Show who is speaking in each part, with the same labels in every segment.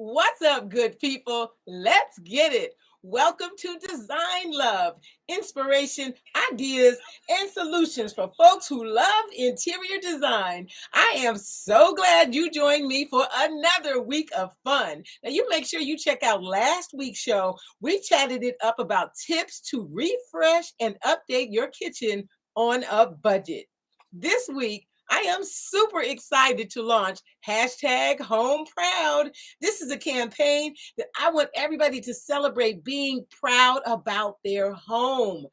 Speaker 1: What's up, good people? Let's get it. Welcome to Design Love, inspiration, ideas, and solutions for folks who love interior design. I am so glad you joined me for another week of fun. Now, you make sure you check out last week's show. We chatted it up about tips to refresh and update your kitchen on a budget. This week, I am super excited to launch hashtag Home Proud. This is a campaign that I want everybody to celebrate being proud about their home.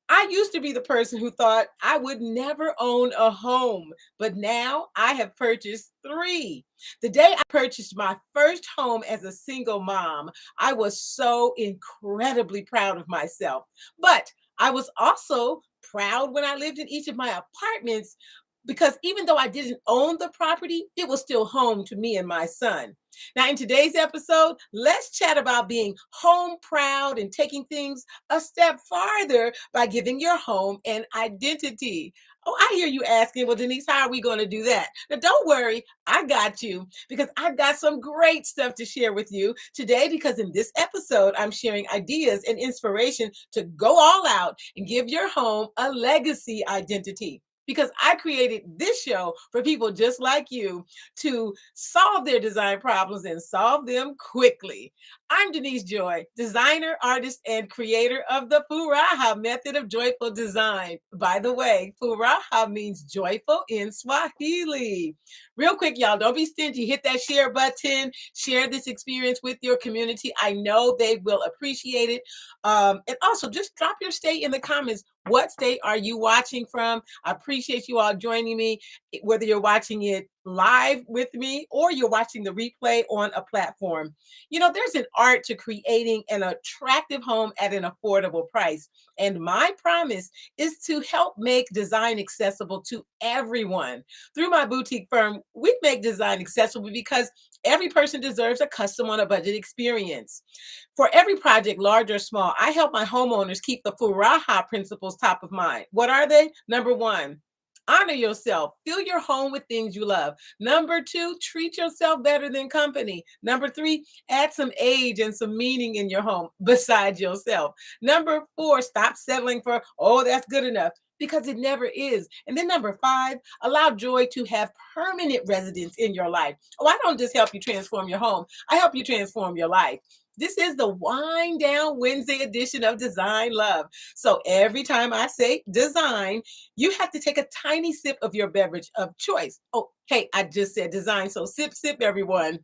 Speaker 1: I used to be the person who thought I would never own a home, but now I have purchased three. The day I purchased my first home as a single mom, I was so incredibly proud of myself. But I was also proud when I lived in each of my apartments because even though I didn't own the property, it was still home to me and my son. Now, in today's episode, let's chat about being home proud and taking things a step farther by giving your home an identity. Oh, I hear you asking, well, Denise, how are we going to do that? Now, don't worry, I got you because I've got some great stuff to share with you today. Because in this episode, I'm sharing ideas and inspiration to go all out and give your home a legacy identity. Because I created this show for people just like you to solve their design problems and solve them quickly. I'm Denise Joy, designer, artist, and creator of the Furaha method of joyful design. By the way, Furaha means joyful in Swahili. Real quick, y'all, don't be stingy. Hit that share button. Share this experience with your community. I know they will appreciate it. And also, just drop your state in the comments. What state are you watching from? I appreciate you all joining me, whether you're watching it live with me or you're watching the replay on a platform. You know, there's an art to creating an attractive home at an affordable price. And my promise is to help make design accessible to everyone. Through my boutique firm, we make design accessible because every person deserves a custom on a budget experience. For every project, large or small, I help my homeowners keep the Furaha principles top of mind. What are they? Number one, honor yourself. Fill your home with things you love. Number two, treat yourself better than company. Number three, add some age and some meaning in your home besides yourself. Number four, stop settling for, oh, that's good enough, because it never is. And then number five, allow joy to have permanent residence in your life. Oh, I don't just help you transform your home. I help you transform your life. This is the Wind Down Wednesday edition of Design Love. So every time I say design, you have to take a tiny sip of your beverage of choice. Oh, hey, I just said design. So sip, sip, everyone.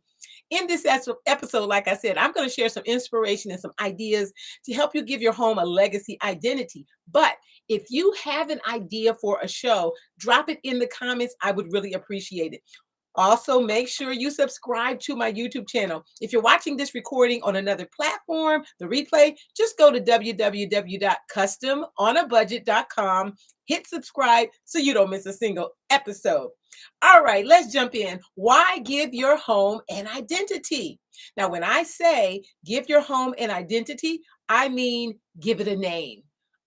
Speaker 1: In this episode, like I said, I'm going to share some inspiration and some ideas to help you give your home a legacy identity. But if you have an idea for a show, drop it in the comments. I would really appreciate it. Also, make sure you subscribe to my YouTube channel. If you're watching this recording on another platform, the replay, just go to www.customonabudget.com, hit subscribe so you don't miss a single episode. All right, let's jump in. Why give your home an identity? Now, when I say give your home an identity, I mean give it a name.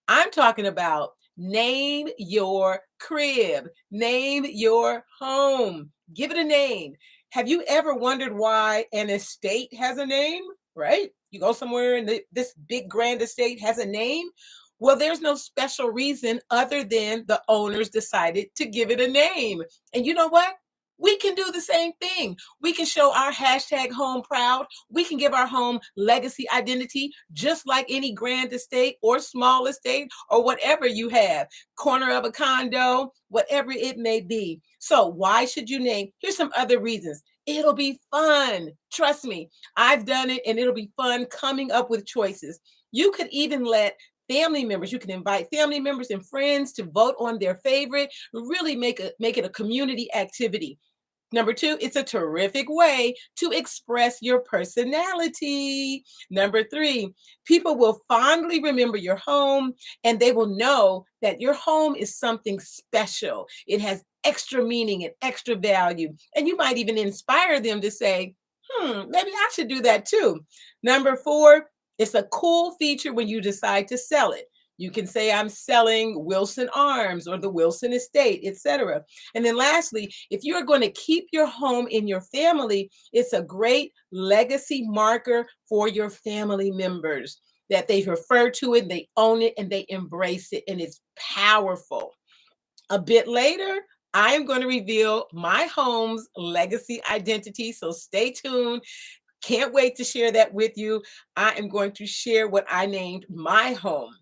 Speaker 1: I'm talking about name your crib, name your home. Give it a name. Have you ever wondered why an estate has a name, right? You go somewhere and this big grand estate has a name. Well, there's no special reason other than the owners decided to give it a name. And you know what? We can do the same thing. We can show our hashtag home proud. We can give our home legacy identity, just like any grand estate or small estate or whatever you have, corner of a condo, whatever it may be. So why should you name? Here's some other reasons. It'll be fun. Trust me, I've done it and it'll be fun coming up with choices. You could even let family members, you can invite family members and friends to vote on their favorite, really make it a community activity. Number two, it's a terrific way to express your personality. Number three, people will fondly remember your home and they will know that your home is something special. It has extra meaning and extra value. And you might even inspire them to say, maybe I should do that too. Number four, it's a cool feature when you decide to sell it. You can say I'm selling Wilson Arms or the Wilson Estate, etc. And then lastly, if you're going to keep your home in your family, it's a great legacy marker for your family members that they refer to it, they own it, and they embrace it, and it's powerful. A bit later, I am going to reveal my home's legacy identity, so stay tuned. Can't wait to share that with you. I am going to share what I named my home.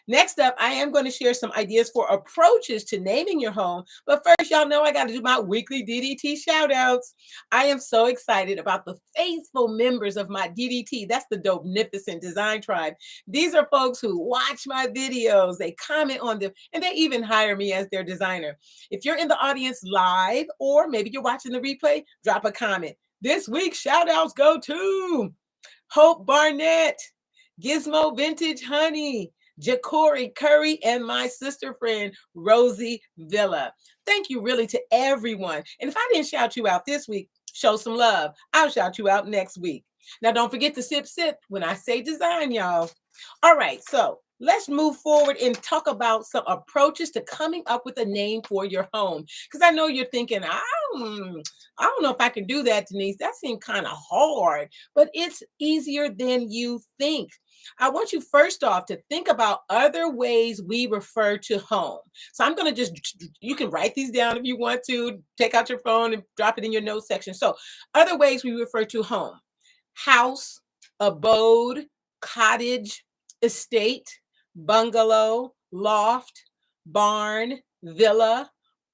Speaker 1: Next up, I am going to share some ideas for approaches to naming your home. But first, y'all know I got to do my weekly DDT shout outs. I am so excited about the faithful members of my DDT. That's the Dopenificent Design Tribe. These are folks who watch my videos, they comment on them, and they even hire me as their designer. If you're in the audience live, or maybe you're watching the replay, drop a comment. This week's shout outs go to Hope Barnett, Gizmo Vintage Honey, Ja'Cory Curry, and my sister friend, Rosie Villa. Thank you really to everyone. And if I didn't shout you out this week, show some love. I'll shout you out next week. Now, don't forget to sip, sip when I say design, y'all. All right, so let's move forward and talk about some approaches to coming up with a name for your home. Because I know you're thinking, I don't know if I can do that, Denise. That seemed kind of hard, but it's easier than you think. I want you first off to think about other ways we refer to home. So I'm going to you can write these down if you want to, take out your phone and drop it in your notes section. So other ways we refer to home: house, abode, cottage, estate, bungalow, loft, barn, villa,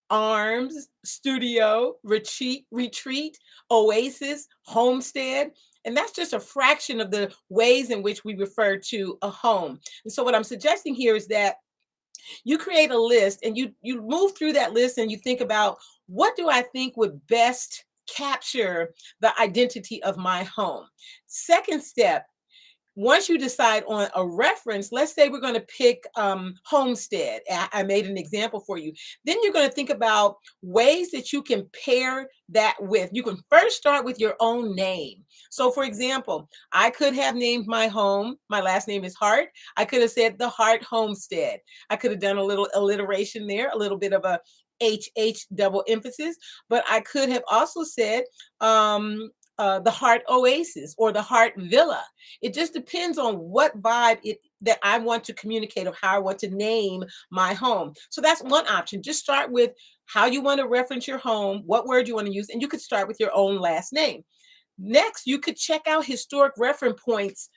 Speaker 1: arms, studio, retreat, oasis, homestead. And that's just a fraction of the ways in which we refer to a home. And so what I'm suggesting here is that you create a list and you move through that list and you think about, what do I think would best capture the identity of my home? Second step, once you decide on a reference, let's say we're going to pick homestead. I made an example for you. Then you're going to think about ways that you can pair that with. You can first start with your own name. So for example, I could have named my home, my last name is Hart. I could have said the Hart Homestead. I could have done a little alliteration there, a little bit of a HH double emphasis, but I could have also said, the Heart Oasis or the Heart Villa. It just depends on what vibe that I want to communicate, or how I want to name my home. So that's one option. Just start with how you want to reference your home, what word you want to use, and you could start with your own last name. Next, you could check out historic reference points,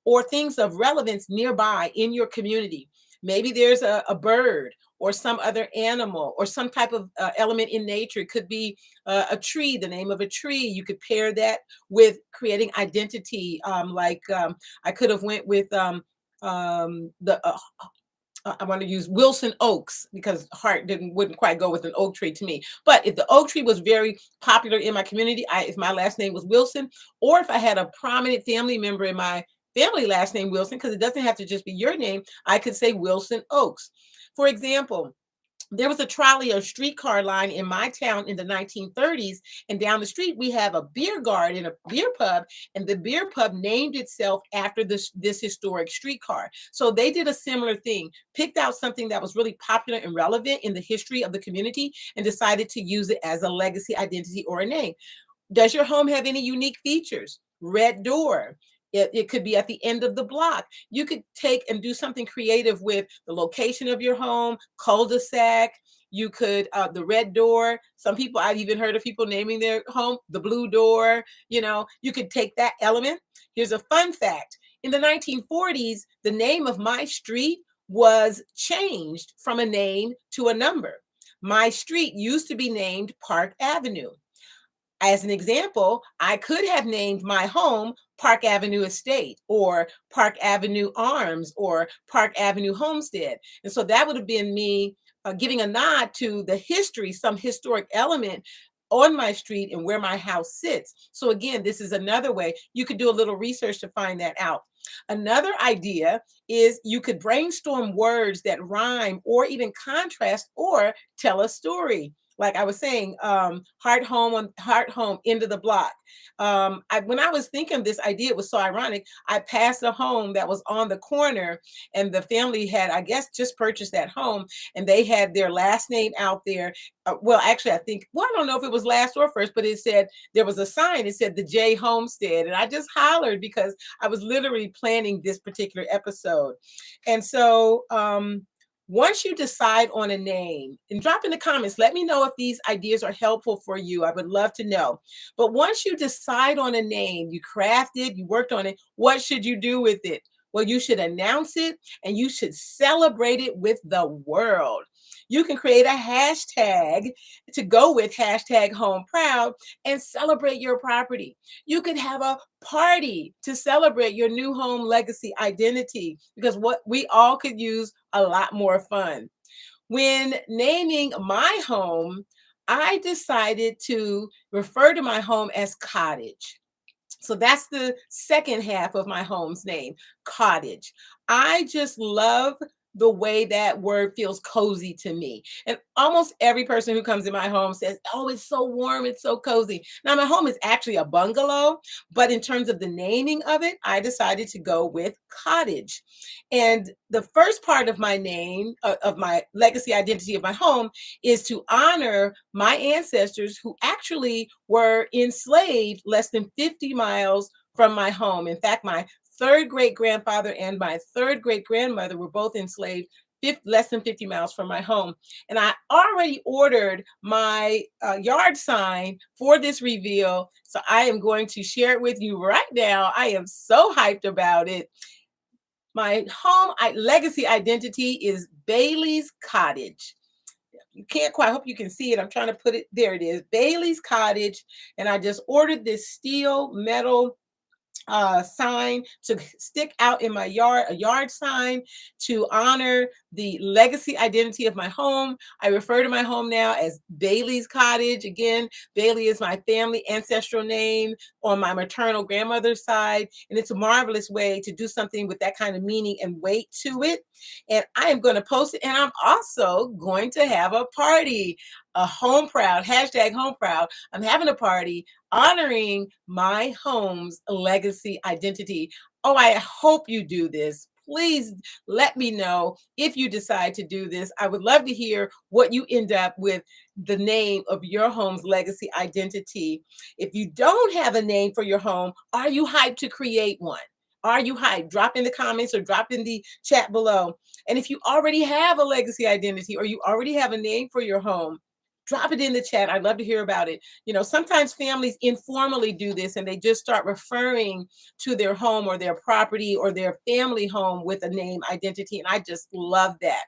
Speaker 1: or things of relevance nearby in your community. Maybe there's a bird or some other animal or some type of element in nature. It could be a tree, the name of a tree. You could pair that with creating identity. I could have went with I want to use Wilson Oaks, because Hart wouldn't quite go with an oak tree to me. But if the oak tree was very popular in my community, if my last name was Wilson, or if I had a prominent family member in my family last name Wilson, because it doesn't have to just be your name, I could say Wilson Oaks. For example, there was a trolley or streetcar line in my town in the 1930s, and down the street we have a beer garden, a beer pub, and the beer pub named itself after this historic streetcar. So they did a similar thing, picked out something that was really popular and relevant in the history of the community, and decided to use it as a legacy identity or a name. Does your home have any unique features? Red door. It could be at the end of the block. You could take and do something creative with the location of your home, cul-de-sac. You could, the red door. Some people, I've even heard of people naming their home the blue door. You could take that element. Here's a fun fact. In the 1940s, the name of my street was changed from a name to a number. My street used to be named Park Avenue. As an example, I could have named my home Park Avenue Estate, or Park Avenue Arms, or Park Avenue Homestead. And so that would have been me giving a nod to the history, some historic element on my street and where my house sits. So again, this is another way. You could do a little research to find that out. Another idea is you could brainstorm words that rhyme or even contrast or tell a story. like I was saying, Heart Home, end of the block. When I was thinking of this idea, it was so ironic. I passed a home that was on the corner, and the family had, I guess, just purchased that home, and they had their last name out there. Well, actually, I think, well, I don't know if it was last or first, but it said, there was a sign, it said the J Homestead. And I just hollered because I was literally planning this particular episode. And so, once you decide on a name, and drop in the comments, let me know if these ideas are helpful for you. I would love to know. But once you decide on a name, you craft it, you worked on it, what should you do with it? Well, you should announce it and you should celebrate it with the world. You can create a hashtag to go with hashtag home proud and celebrate your property. You could have a party to celebrate your new home legacy identity, because what we all could use a lot more fun. When naming my home, I decided to refer to my home as cottage. So that's the second half of my home's name, cottage. I just love the way that word feels cozy to me. And almost every person who comes in my home says, oh, it's so warm, it's so cozy. Now, my home is actually a bungalow, but in terms of the naming of it, I decided to go with cottage. And the first part of my name, of my legacy identity of my home, is to honor my ancestors who actually were enslaved less than 50 miles from my home. In fact, my third great grandfather and my third great grandmother were both enslaved less than 50 miles from my home. And I already ordered my yard sign for this reveal. So I am going to share it with you right now. I am so hyped about it. My home legacy identity is Bailey's Cottage. You can't quite, I hope you can see it. I'm trying to put it, there it is, Bailey's Cottage. And I just ordered this steel metal sign to stick out in my yard, a yard sign to honor the legacy identity of my home. I refer to my home now as Bailey's Cottage. Again, Bailey is my family ancestral name on my maternal grandmother's side. And it's a marvelous way to do something with that kind of meaning and weight to it. And I am going to post it. And I'm also going to have a party, a home proud, hashtag home proud. I'm having a party honoring my home's legacy identity. Oh, I hope you do this. Please let me know if you decide to do this. I would love to hear what you end up with the name of your home's legacy identity. If you don't have a name for your home, are you hyped to create one? Are you hyped? Drop in the comments or drop in the chat below. And if you already have a legacy identity or you already have a name for your home, drop it in the chat. I'd love to hear about it. You know, sometimes families informally do this and they just start referring to their home or their property or their family home with a name identity. And I just love that.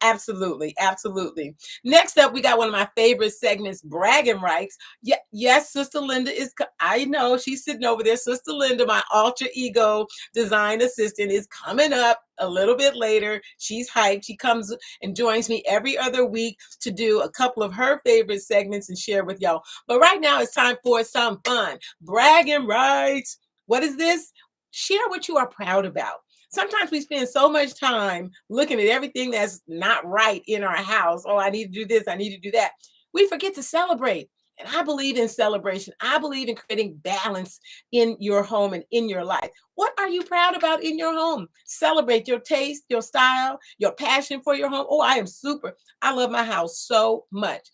Speaker 1: Absolutely. Absolutely. Next up, we got one of my favorite segments, bragging rights. Yes, Sister Linda is, I know she's sitting over there. Sister Linda, my alter ego design assistant, is coming up a little bit later. She's hyped. She comes and joins me every other week to do a couple of her favorite segments and share with y'all. But right now it's time for some fun. Bragging rights. What is this? Share what you are proud about. Sometimes we spend so much time looking at everything that's not right in our house. Oh, I need to do this. I need to do that. We forget to celebrate. And I believe in celebration. I believe in creating balance in your home and in your life. What are you proud about in your home? Celebrate your taste, your style, your passion for your home. Oh, I am super. I love my house so much.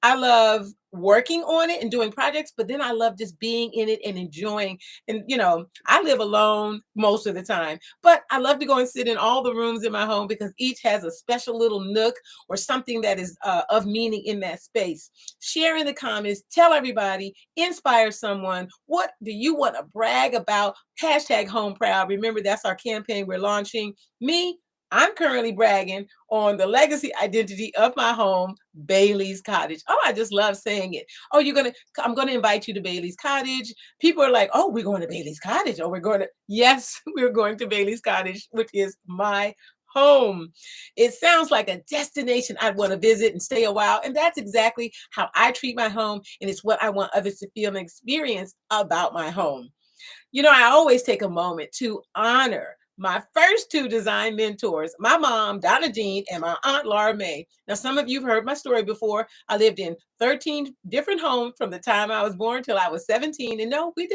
Speaker 1: I love working on it and doing projects, but then I love just being in it and enjoying. And, you know, I live alone most of the time, but I love to go and sit in all the rooms in my home because each has a special little nook or something that is of meaning in that space. Share in the comments, tell everybody, inspire someone. What do you want to brag about? Hashtag home proud. Remember, that's our campaign we're launching. Me, I'm currently bragging on the legacy identity of my home, Bailey's Cottage. Oh, I just love saying it. Oh, I'm going to invite you to Bailey's Cottage. People are like, oh, we're going to Bailey's Cottage. Oh, yes, we're going to Bailey's Cottage, which is my home. It sounds like a destination I'd want to visit and stay a while. And that's exactly how I treat my home. And it's what I want others to feel and experience about my home. You know, I always take a moment to honor My first two design mentors, my mom, Donna Jean, and my aunt, Laura May. Now, some of you have heard my story before. I lived in 13 different homes from the time I was born till I was 17. And no, we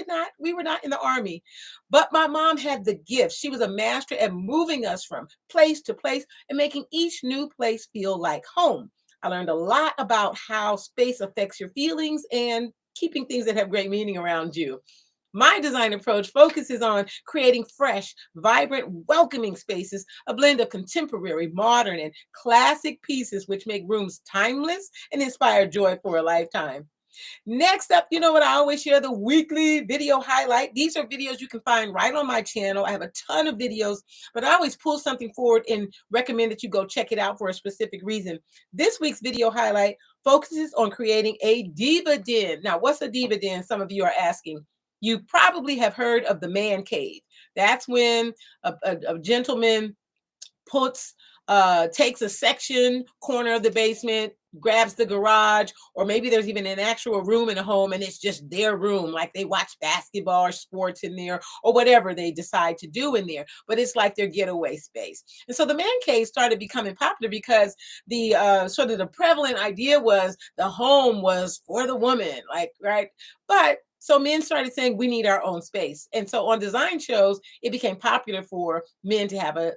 Speaker 1: were not in the army. But my mom had the gift. She was a master at moving us from place to place and making each new place feel like home. I learned a lot about how space affects your feelings and keeping things that have great meaning around you. My design approach focuses on creating fresh, vibrant, welcoming spaces, a blend of contemporary, modern, and classic pieces which make rooms timeless and inspire joy for a lifetime. Next up, you know what? I always share the weekly video highlight. These are videos you can find right on my channel. I have a ton of videos, but I always pull something forward and recommend that you go check it out for a specific reason. This week's video highlight focuses on creating a diva den. Now, what's a diva den? Some of you are asking. You probably have heard of the man cave. That's when a gentleman puts takes a section corner of the basement, grabs the garage, or maybe there's even an actual room in a home and it's just their room, like they watch basketball or sports in there or whatever they decide to do in there, but it's like their getaway space. And so the man cave started becoming popular because the sort of the prevalent idea was the home was for the woman, like, right? But so men started saying we need our own space. And so on design shows, it became popular for men to have a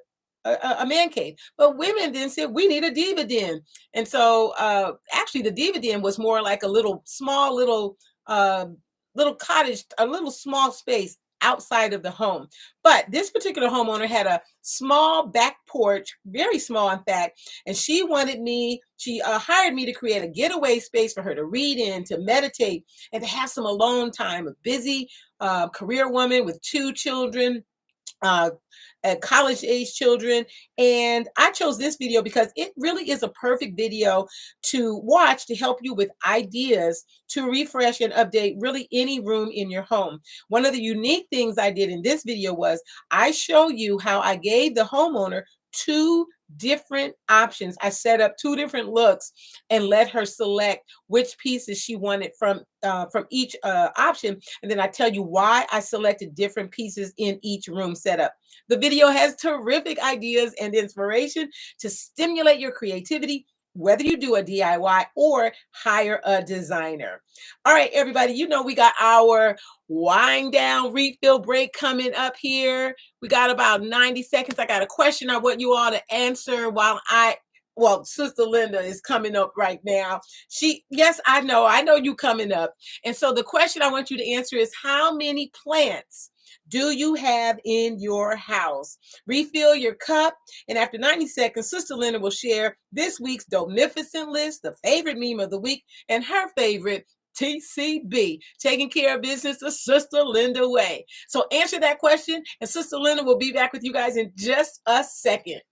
Speaker 1: man cave. But women then said, we need a diva den. And so actually the diva den was more like a little small little cottage, a little small space outside of the home. But this particular homeowner had a small back porch, very small in fact, and she hired me to create a getaway space for her to read in, to meditate, and to have some alone time. A busy career woman with two children, uh, college age children. And I chose this video because it really is a perfect video to watch to help you with ideas to refresh and update really any room in your home. One of the unique things I did in this video was I show you how I gave the homeowner two different options. I set up two different looks and let her select which pieces she wanted from each option, and then I tell you why I selected different pieces in each room setup. The video has terrific ideas and inspiration to stimulate your creativity, whether you do a DIY or hire a designer. All right, everybody, you know we got our wind down refill break coming up here. We got about 90 seconds. I got a question I want you all to answer well, Sustuh Linda is coming up right now. Yes, I know you coming up. And so the question I want you to answer is, how many plants do you have in your house? Refill your cup. And after 90 seconds, Sustuh Linda will share this week's Dopenificent List, the favorite meme of the week, and her favorite TCB, taking care of business the Sustuh Linda way. So answer that question, and Sustuh Linda will be back with you guys in just a second.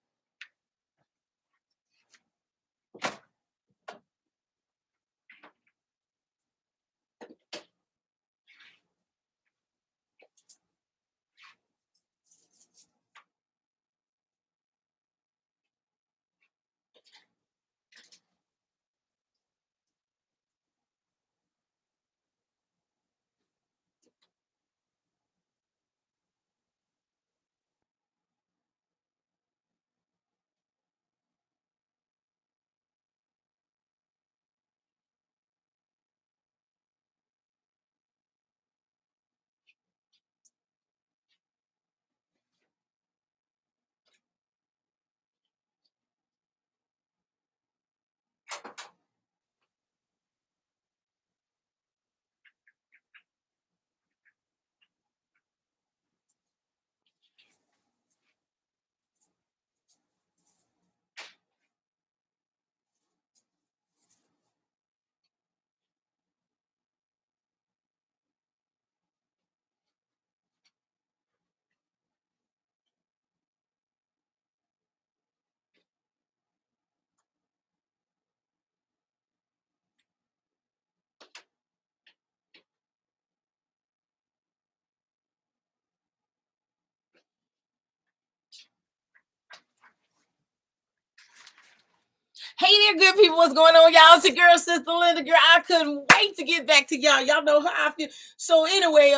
Speaker 1: Hey there, good people. What's going on, y'all? It's your girl, Sustuh Linda. Girl, I couldn't wait to get back to y'all. Y'all know how I feel. So anyway,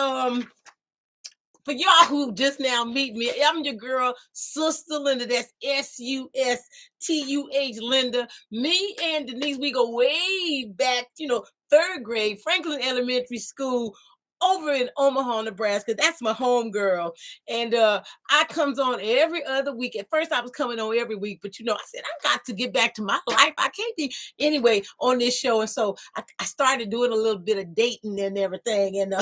Speaker 1: For y'all who just now meet me, I'm your girl, Sustuh Linda. That's Sustuh Linda. Me and Denise, we go way back, third grade, Franklin Elementary School over in Omaha, Nebraska. That's my home girl. And I comes on every other week. At first I was coming on every week, but I said, I got to get back to my life. I can't be anyway on this show. And so I started doing a little bit of dating and everything. And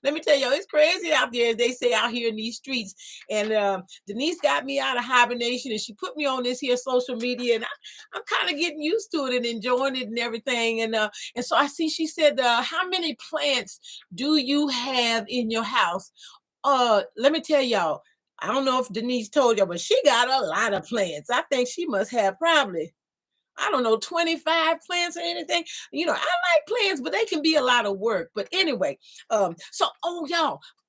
Speaker 1: let me tell you, it's crazy out there, as they say out here in these streets. And Denise got me out of hibernation, and she put me on this here social media, and I'm kind of getting used to it and enjoying it and everything. And so I see she said, how many plants do you have in your house? Let me tell y'all, I don't know if Denise told y'all, but she got a lot of plants. I think she must have probably, I don't know, 25 plants or anything. I like plants, but they can be a lot of work. But anyway, y'all,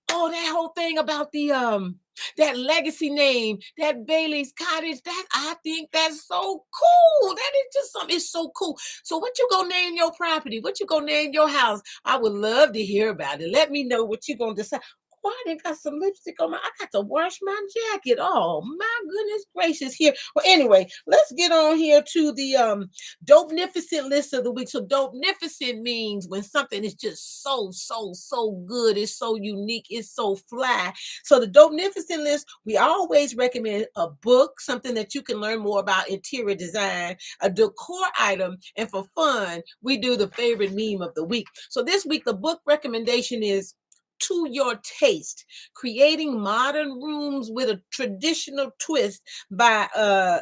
Speaker 1: that whole thing about the that legacy name, that Bailey's Cottage, I think that's so cool. That is just something, it's so cool. So what you gonna name your property? What you gonna name your house? I would love to hear about it. Let me know what you gonna decide. Why they got some lipstick on I got to wash my jacket. Oh my goodness gracious here. Well, anyway, let's get on here to the Dopenificent List of the week. So Dopenificent means when something is just so good, it's so unique, it's so fly. So the Dopenificent List, we always recommend a book, something that you can learn more about interior design, a decor item, and for fun, we do the favorite meme of the week. So this week, the book recommendation is To Your Taste, Creating Modern Rooms with a Traditional Twist by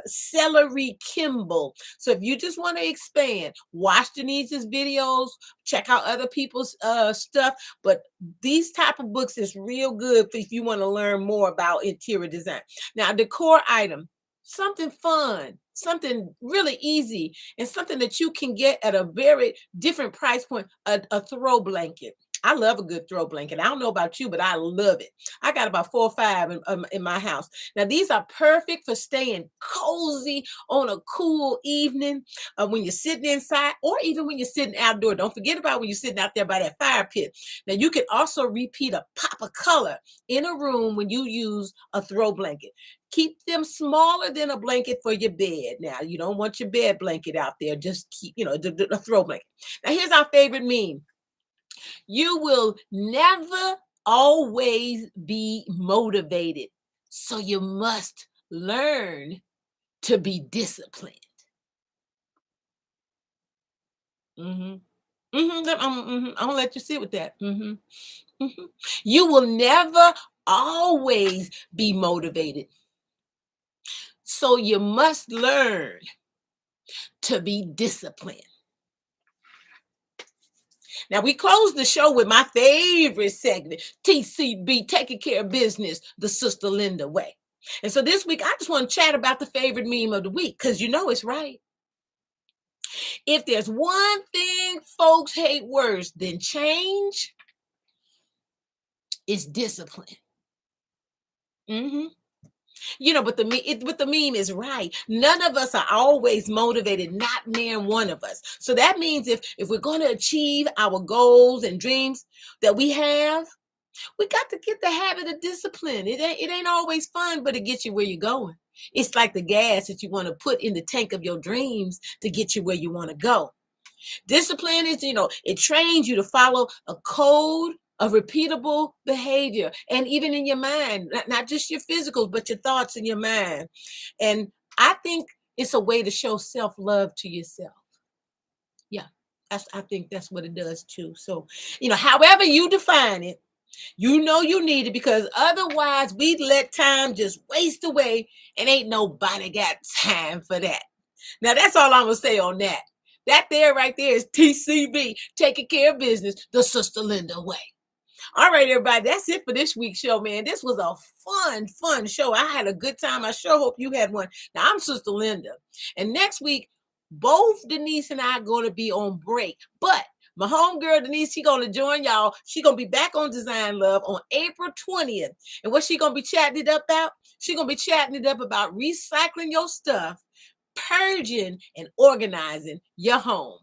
Speaker 1: Celery Kimball. So if you just want to expand, watch Denise's videos, check out other people's stuff, but these type of books is real good if you want to learn more about interior design. Now, decor item, something fun, something really easy, and something that you can get at a very different price point, a throw blanket. I love a good throw blanket. I don't know about you, but I love it. I got about 4 or 5 in my house. Now, these are perfect for staying cozy on a cool evening when you're sitting inside, or even when you're sitting outdoor. Don't forget about when you're sitting out there by that fire pit. Now, you can also repeat a pop of color in a room when you use a throw blanket. Keep them smaller than a blanket for your bed. Now, you don't want your bed blanket out there. Just keep, the throw blanket. Now, here's our favorite meme. You will never always be motivated, so you must learn to be disciplined. I'm gonna let you sit with that. You will never always be motivated, so you must learn to be disciplined. Now, we close the show with my favorite segment, TCB, Taking Care of Business, the Sustuh Linda way. And so this week, I just want to chat about the favorite meme of the week, because it's right. If there's one thing folks hate worse than change, it's discipline. But the meme is right. None of us are always motivated, not near one of us. So that means if we're going to achieve our goals and dreams that we have, we got to get the habit of discipline. It ain't always fun, but it gets you where you're going. It's like the gas that you want to put in the tank of your dreams to get you where you want to go. Discipline is, it trains you to follow a code of repeatable behavior, and even in your mind, not just your physicals, but your thoughts in your mind. And I think it's a way to show self-love to yourself. Yeah, I think that's what it does too. So, however you define it, you need it, because otherwise we'd let time just waste away, and ain't nobody got time for that. Now, that's all I'm going to say on that. That there right there is TCB, Taking Care of Business, the Sustuh Linda way. All right, everybody, that's it for this week's show, man. This was a fun show. I had a good time. I sure hope you had one. Now, I'm Sustuh Linda, and next week, both Denise and I are going to be on break, but my homegirl Denise, she's going to join y'all. She's going to be back on Design Love on April 20th. And what she going to be chatting it up about? She's going to be chatting it up about recycling your stuff, purging and organizing your home.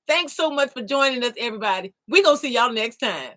Speaker 1: Thanks so much for joining us, everybody. We're going to see y'all next time.